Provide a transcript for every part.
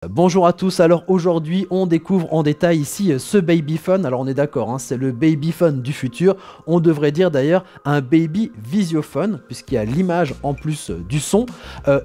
Bonjour à tous, alors aujourd'hui on découvre en détail ici ce babyphone. Alors on est d'accord, hein, c'est le babyphone du futur, on devrait dire d'ailleurs un baby visiophone puisqu'il y a l'image en plus du son.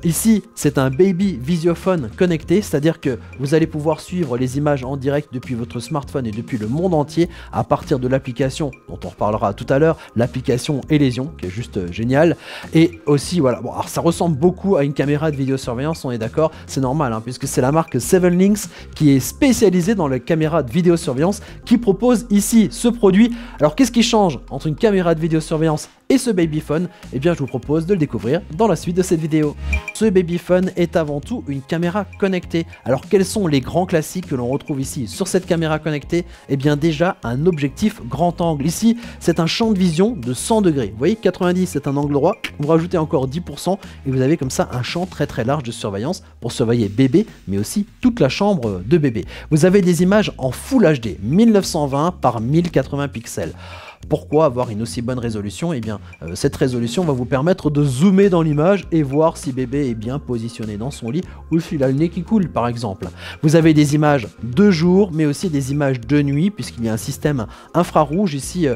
Ici c'est un baby visiophone connecté, c'est à dire que vous allez pouvoir suivre les images en direct depuis votre smartphone et depuis le monde entier à partir de l'application dont on reparlera tout à l'heure, l'application Elysion qui est juste géniale. Et aussi voilà, bon, alors ça ressemble beaucoup à une caméra de vidéosurveillance, on est d'accord, c'est normal hein, puisque c'est la marque 7Links qui est spécialisée dans les caméras de vidéosurveillance qui propose ici ce produit. Alors qu'est-ce qui change entre une caméra de vidéosurveillance et ce babyphone? Eh bien je vous propose de le découvrir dans la suite de cette vidéo. Ce babyphone est avant tout une caméra connectée. Alors quels sont les grands classiques que l'on retrouve ici sur cette caméra connectée? Eh bien déjà un objectif grand angle. Ici c'est un champ de vision de 100 degrés. Vous voyez 90 c'est un angle droit, vous rajoutez encore 10% et vous avez comme ça un champ très large de surveillance pour surveiller bébé mais aussi toute la chambre de bébé. Vous avez des images en Full HD 1920 par 1080 pixels. Pourquoi avoir une aussi bonne résolution? Eh bien, cette résolution va vous permettre de zoomer dans l'image et voir si bébé est bien positionné dans son lit ou s'il a le nez qui coule, par exemple. Vous avez des images de jour, mais aussi des images de nuit, puisqu'il y a un système infrarouge ici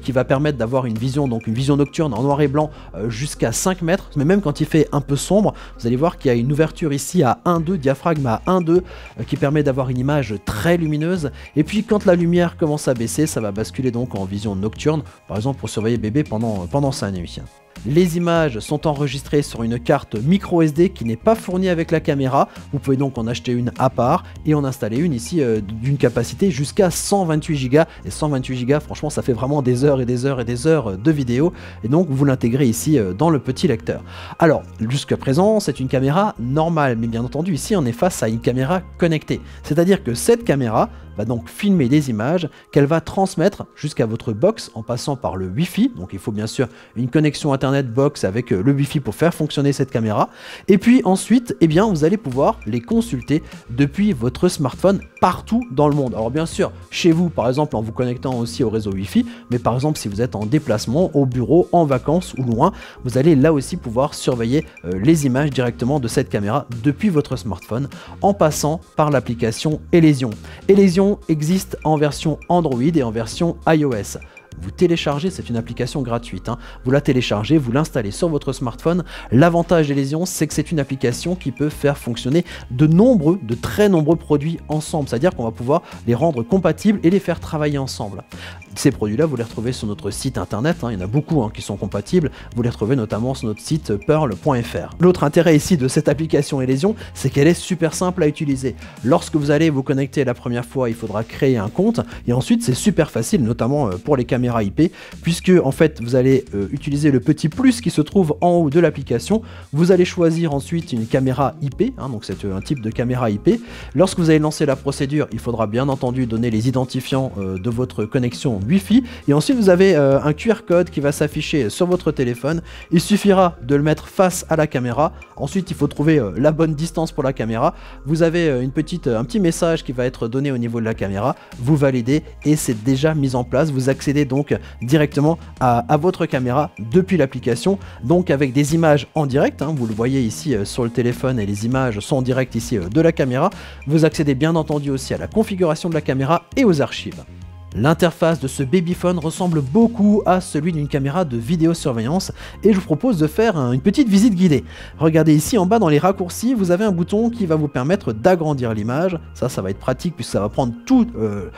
qui va permettre d'avoir une vision, donc une vision nocturne en noir et blanc jusqu'à 5 mètres. Mais même quand il fait un peu sombre, vous allez voir qu'il y a une ouverture ici à 1,2, diaphragme à 1,2, qui permet d'avoir une image très lumineuse. Et puis quand la lumière commence à baisser, ça va basculer donc en vision nocturne, par exemple pour surveiller bébé pendant sa nuit. Les images sont enregistrées sur une carte micro SD qui n'est pas fournie avec la caméra. Vous pouvez donc en acheter une à part et en installer une ici d'une capacité jusqu'à 128 Go. Et 128 Go, franchement, ça fait vraiment des heures et des heures et des heures de vidéo. Et donc, vous l'intégrez ici dans le petit lecteur. Alors, jusqu'à présent, c'est une caméra normale. Mais bien entendu, ici, on est face à une caméra connectée. C'est-à-dire que cette caméra va donc filmer des images qu'elle va transmettre jusqu'à votre box en passant par le Wi-Fi. Donc, il faut bien sûr une connexion Internet box avec le Wi-Fi pour faire fonctionner cette caméra. Et puis ensuite, eh bien, vous allez pouvoir les consulter depuis votre smartphone partout dans le monde. Alors bien sûr, chez vous, par exemple, en vous connectant aussi au réseau Wi-Fi, mais par exemple, si vous êtes en déplacement, au bureau, en vacances ou loin, vous allez là aussi pouvoir surveiller les images directement de cette caméra depuis votre smartphone en passant par l'application Elysion. Elysion existe en version Android et en version iOS. Vous téléchargez, c'est une application gratuite, hein. Vous la téléchargez, vous l'installez sur votre smartphone. L'avantage d'Elysion, c'est que c'est une application qui peut faire fonctionner de très nombreux produits ensemble, c'est-à-dire qu'on va pouvoir les rendre compatibles et les faire travailler ensemble. Ces produits-là, vous les retrouvez sur notre site internet, hein. Il y en a beaucoup qui sont compatibles, vous les retrouvez notamment sur notre site pearl.fr. L'autre intérêt ici de cette application Elysion, c'est qu'elle est super simple à utiliser. Lorsque vous allez vous connecter la première fois, il faudra créer un compte, et ensuite c'est super facile, notamment pour les caméras IP, puisque en fait vous allez utiliser le petit plus qui se trouve en haut de l'application. Vous allez choisir ensuite une caméra IP, hein, donc c'est un type de caméra IP. Lorsque vous allez lancer la procédure, il faudra bien entendu donner les identifiants de votre connexion Wi-Fi, et ensuite vous avez un QR code qui va s'afficher sur votre téléphone. Il suffira de le mettre face à la caméra. Ensuite il faut trouver la bonne distance pour la caméra. Vous avez un petit message qui va être donné au niveau de la caméra, vous validez et c'est déjà mis en place. Vous accédez donc directement à votre caméra depuis l'application, donc avec des images en direct, hein, vous le voyez ici sur le téléphone et les images sont en direct ici de la caméra. Vous accédez bien entendu aussi à la configuration de la caméra et aux archives. L'interface de ce babyphone ressemble beaucoup à celui d'une caméra de vidéosurveillance et je vous propose de faire une petite visite guidée. Regardez ici en bas dans les raccourcis, vous avez un bouton qui va vous permettre d'agrandir l'image. Ça va être pratique puisque ça va prendre tout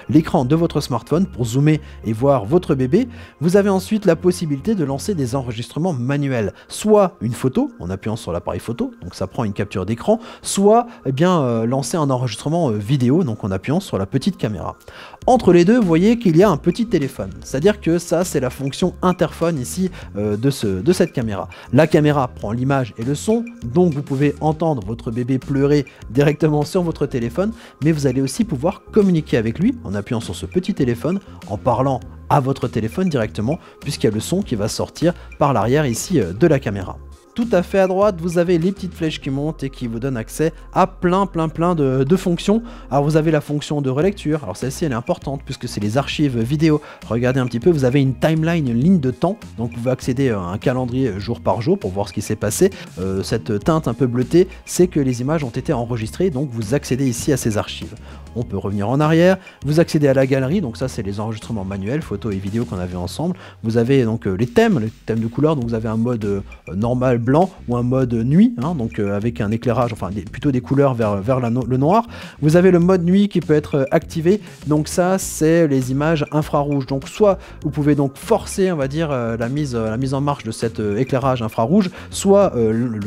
l'écran de votre smartphone pour zoomer et voir votre bébé. Vous avez ensuite la possibilité de lancer des enregistrements manuels, soit une photo en appuyant sur l'appareil photo, donc ça prend une capture d'écran, soit lancer un enregistrement vidéo, donc en appuyant sur la petite caméra. Entre les deux, vous voyez qu'il y a un petit téléphone, c'est-à-dire que ça c'est la fonction interphone ici de cette caméra. La caméra prend l'image et le son, donc vous pouvez entendre votre bébé pleurer directement sur votre téléphone, mais vous allez aussi pouvoir communiquer avec lui en appuyant sur ce petit téléphone, en parlant à votre téléphone directement, puisqu'il y a le son qui va sortir par l'arrière ici de la caméra. tout à fait à droite, vous avez les petites flèches qui montent et qui vous donnent accès à plein de fonctions. Alors vous avez la fonction de relecture, alors celle-ci elle est importante puisque c'est les archives vidéo. Regardez un petit peu, vous avez une timeline, une ligne de temps, donc vous pouvez accéder à un calendrier jour par jour pour voir ce qui s'est passé. Cette teinte un peu bleutée, c'est que les images ont été enregistrées, donc vous accédez ici à ces archives. On peut revenir en arrière, vous accédez à la galerie, donc ça c'est les enregistrements manuels, photos et vidéos qu'on avait ensemble. Vous avez donc les thèmes de couleurs, donc vous avez un mode normal blanc ou un mode nuit, hein, donc avec un éclairage, enfin plutôt des couleurs vers le noir. Vous avez le mode nuit qui peut être activé, donc ça c'est les images infrarouges. Donc soit vous pouvez donc forcer, on va dire, la mise en marche de cet éclairage infrarouge, soit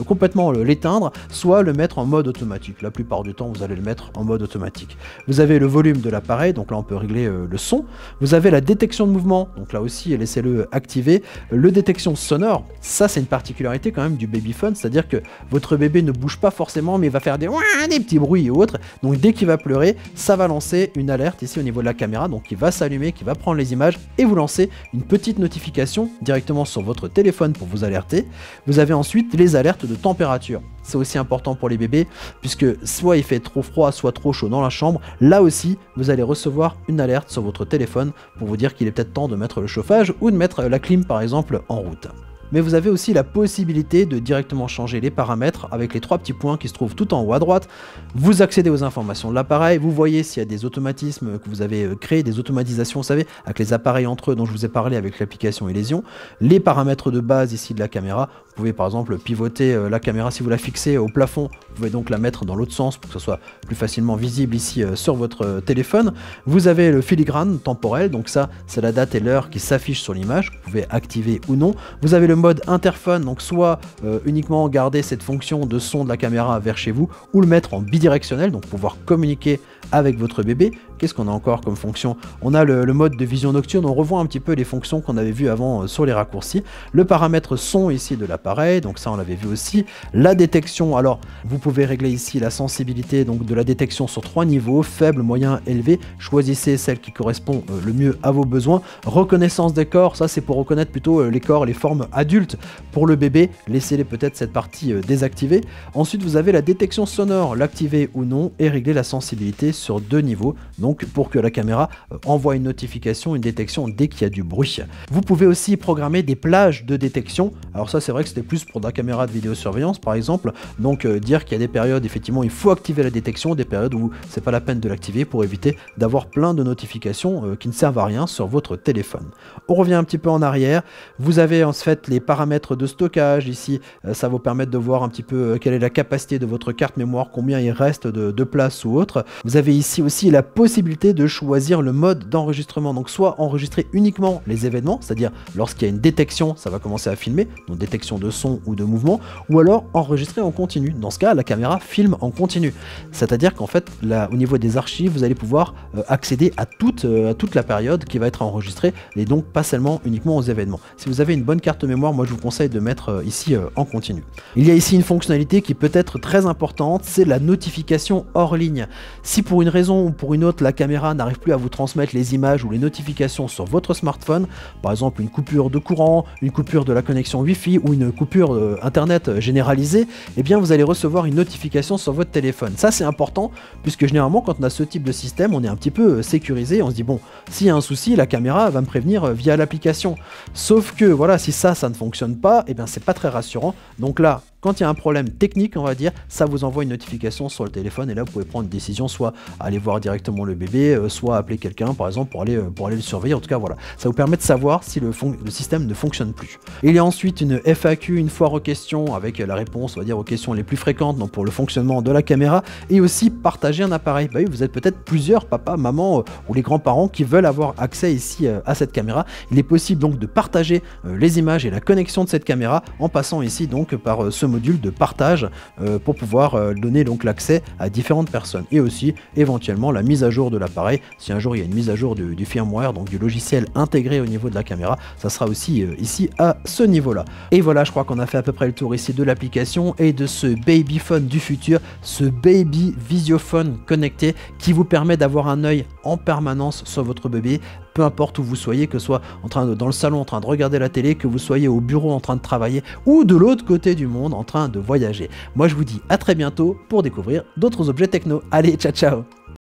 complètement l'éteindre, soit le mettre en mode automatique. La plupart du temps vous allez le mettre en mode automatique. Vous avez le volume de l'appareil, donc là on peut régler le son. Vous avez la détection de mouvement, donc là aussi laissez-le activer. Le détection sonore, ça c'est une particularité quand même du babyphone, c'est-à-dire que votre bébé ne bouge pas forcément, mais il va faire des petits bruits et autres. Donc dès qu'il va pleurer, ça va lancer une alerte ici au niveau de la caméra, donc il va s'allumer, qui va prendre les images et vous lancer une petite notification directement sur votre téléphone pour vous alerter. Vous avez ensuite les alertes de température. C'est aussi important pour les bébés, puisque soit il fait trop froid, soit trop chaud dans la chambre. Là aussi, vous allez recevoir une alerte sur votre téléphone pour vous dire qu'il est peut-être temps de mettre le chauffage ou de mettre la clim par exemple en route. Mais vous avez aussi la possibilité de directement changer les paramètres avec les trois petits points qui se trouvent tout en haut à droite. Vous accédez aux informations de l'appareil, vous voyez s'il y a des automatismes que vous avez créés, des automatisations, vous savez, avec les appareils entre eux dont je vous ai parlé avec l'application Elysion. Les paramètres de base ici de la caméra, vous pouvez par exemple pivoter la caméra si vous la fixez au plafond, vous pouvez donc la mettre dans l'autre sens pour que ce soit plus facilement visible ici sur votre téléphone. Vous avez le filigrane temporel, donc ça c'est la date et l'heure qui s'affiche sur l'image, vous pouvez activer ou non. Vous avez le mode interphone, donc soit uniquement garder cette fonction de son de la caméra vers chez vous, ou le mettre en bidirectionnel, donc pouvoir communiquer avec votre bébé. Qu'est-ce qu'on a encore comme fonction? On a le mode de vision nocturne, on revoit un petit peu les fonctions qu'on avait vues avant sur les raccourcis. Le paramètre son ici de l'appareil, donc ça on l'avait vu aussi. La détection, alors vous pouvez régler ici la sensibilité donc de la détection sur 3 niveaux, faible, moyen, élevé. Choisissez celle qui correspond le mieux à vos besoins. Reconnaissance des corps, ça c'est pour reconnaître plutôt les corps, les formes adultes. Pour le bébé, laissez-les peut-être cette partie désactivée. Ensuite vous avez la détection sonore, l'activer ou non, et régler la sensibilité sur 2 niveaux, donc pour que la caméra envoie une notification, une détection dès qu'il y a du bruit. Vous pouvez aussi programmer des plages de détection. Alors ça c'est vrai que c'était plus pour de la caméra de vidéosurveillance par exemple, donc dire qu'il y a des périodes effectivement il faut activer la détection, des périodes où c'est pas la peine de l'activer pour éviter d'avoir plein de notifications qui ne servent à rien sur votre téléphone. On revient un petit peu en arrière, vous avez en fait les paramètres de stockage ici, ça vous permet de voir un petit peu quelle est la capacité de votre carte mémoire, combien il reste de place ou autre. Vous avez ici aussi la possibilité de choisir le mode d'enregistrement, donc soit enregistrer uniquement les événements, c'est-à-dire lorsqu'il y a une détection, ça va commencer à filmer, donc détection de son ou de mouvement, ou alors enregistrer en continu. Dans ce cas, la caméra filme en continu, c'est-à-dire qu'en fait, là, au niveau des archives, vous allez pouvoir accéder à toute la période qui va être enregistrée, et donc pas seulement uniquement aux événements. Si vous avez une bonne carte mémoire, moi je vous conseille de mettre ici en continu. Il y a ici une fonctionnalité qui peut être très importante, c'est la notification hors ligne. Si pour une raison ou pour une autre, la caméra n'arrive plus à vous transmettre les images ou les notifications sur votre smartphone, par exemple une coupure de courant, une coupure de la connexion Wi-Fi ou une coupure internet généralisée, eh bien vous allez recevoir une notification sur votre téléphone. Ça c'est important puisque généralement quand on a ce type de système, on est un petit peu sécurisé, on se dit bon, s'il y a un souci, la caméra va me prévenir via l'application. Sauf que voilà, si ça ne fonctionne pas, eh bien c'est pas très rassurant. Donc là, quand il y a un problème technique, on va dire, ça vous envoie une notification sur le téléphone et là vous pouvez prendre une décision, soit aller voir directement le bébé, soit appeler quelqu'un par exemple pour aller le surveiller. En tout cas voilà, ça vous permet de savoir si le système ne fonctionne plus. Il y a ensuite une FAQ, une foire aux questions, avec la réponse on va dire aux questions les plus fréquentes donc pour le fonctionnement de la caméra, et aussi partager un appareil. Bah oui, vous êtes peut-être plusieurs, papa, maman ou les grands-parents qui veulent avoir accès ici à cette caméra. Il est possible donc de partager les images et la connexion de cette caméra en passant ici donc par ce module de partage pour pouvoir donner donc l'accès à différentes personnes, et aussi éventuellement la mise à jour de l'appareil. Si un jour il y a une mise à jour du firmware, donc du logiciel intégré au niveau de la caméra, ça sera aussi ici à ce niveau là. Et voilà, je crois qu'on a fait à peu près le tour ici de l'application et de ce babyphone du futur, ce baby visiophone connecté qui vous permet d'avoir un œil en permanence sur votre bébé, peu importe où vous soyez, que ce soit dans le salon en train de regarder la télé, que vous soyez au bureau en train de travailler, ou de l'autre côté du monde en train de voyager. Moi je vous dis à très bientôt pour découvrir d'autres objets techno. Allez, ciao ciao!